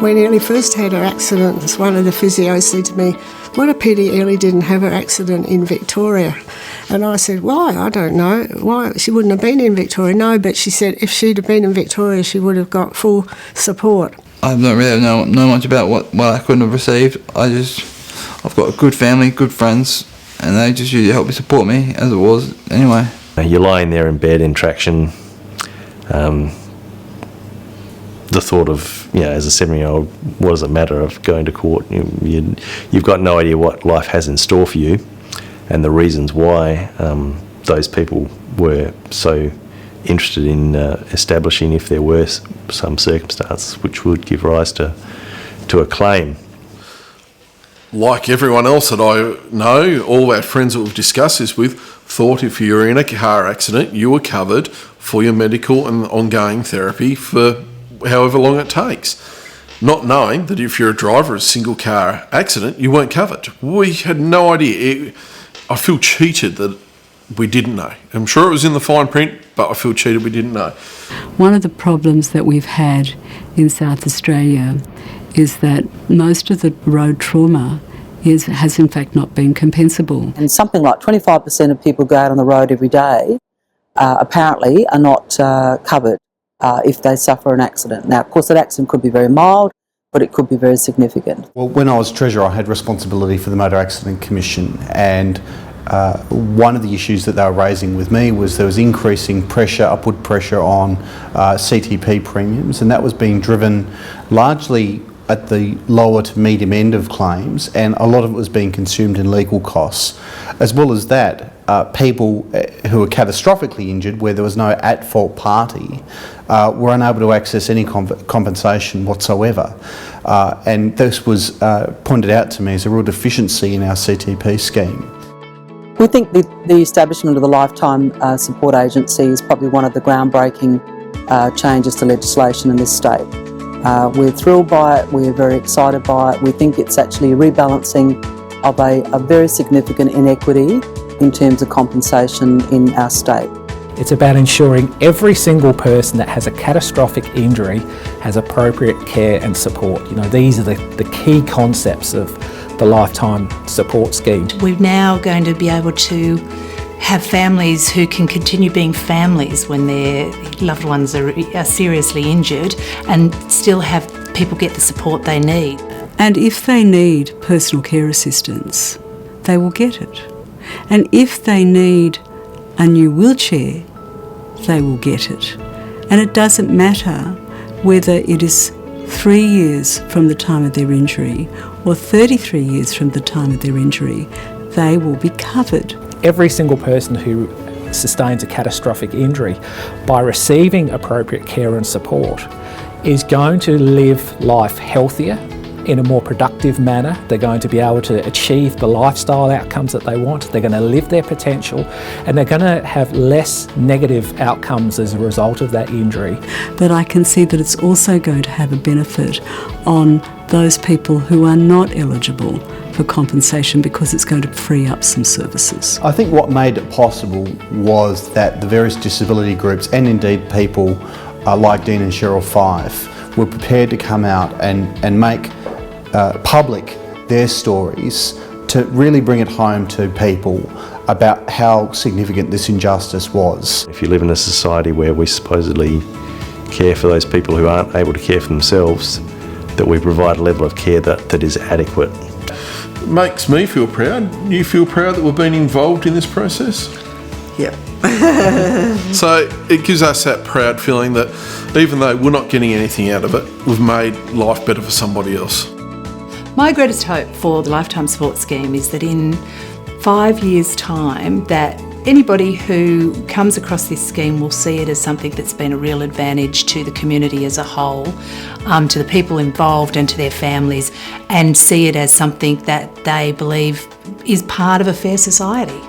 When Ellie first had her accident, one of the physios said to me, "What a pity Ellie didn't have her accident in Victoria." And I said, "Why? I don't know. Why? She wouldn't have been in Victoria." No, but she said if she'd have been in Victoria, she would have got full support. I don't really know much about what I couldn't have received. I've got a good family, good friends, and they just usually help me support me as it was anyway. You're lying there in bed in traction. The thought of, as a 7-year-old, what does it matter of going to court? You've got no idea what life has in store for you, and the reasons why those people were so interested in establishing if there were some circumstances which would give rise to a claim. Like everyone else that I know, all our friends that we've discussed this with thought if you were in a car accident, you were covered for your medical and ongoing therapy for however long it takes. Not knowing that if you're a driver of a single car accident, you weren't covered. We had no idea. I feel cheated that we didn't know. I'm sure it was in the fine print, but I feel cheated we didn't know. One of the problems that we've had in South Australia is that most of the road trauma has in fact not been compensable. And something like 25% of people go out on the road every day apparently are not covered if they suffer an accident. Now, of course, that accident could be very mild, but it could be very significant. Well, when I was Treasurer, I had responsibility for the Motor Accident Commission, and one of the issues that they were raising with me was there was increasing pressure, upward pressure on CTP premiums, and that was being driven largely at the lower to medium end of claims, and a lot of it was being consumed in legal costs. As well as that, people who were catastrophically injured, where there was no at-fault party, were unable to access any compensation whatsoever. And this was pointed out to me as a real deficiency in our CTP scheme. We think the establishment of the Lifetime Support Agency is probably one of the groundbreaking changes to legislation in this state. We're thrilled by it, we're very excited by it. We think it's actually a rebalancing of a very significant inequity in terms of compensation in our state. It's about ensuring every single person that has a catastrophic injury has appropriate care and support. These are the key concepts of the Lifetime Support Scheme. We're now going to be able to have families who can continue being families when their loved ones are seriously injured and still have people get the support they need. And if they need personal care assistance, they will get it. And if they need a new wheelchair, they will get it. And it doesn't matter whether it is 3 years from the time of their injury or 33 years from the time of their injury, they will be covered. Every single person who sustains a catastrophic injury, by receiving appropriate care and support, is going to live life healthier, in a more productive manner. They're going to be able to achieve the lifestyle outcomes that they want. They're going to live their potential, and they're going to have less negative outcomes as a result of that injury. But I can see that it's also going to have a benefit on those people who are not eligible for compensation, because it's going to free up some services. I think what made it possible was that the various disability groups, and indeed people like Dean and Cheryl Fife, were prepared to come out and make public their stories to really bring it home to people about how significant this injustice was. If you live in a society where we supposedly care for those people who aren't able to care for themselves, that we provide a level of care that is adequate. It makes me feel proud. You feel proud that we've been involved in this process? Yep. So it gives us that proud feeling that even though we're not getting anything out of it, we've made life better for somebody else. My greatest hope for the Lifetime Support Scheme is that in 5 years' time, that anybody who comes across this scheme will see it as something that's been a real advantage to the community as a whole, to the people involved and to their families, and see it as something that they believe is part of a fair society.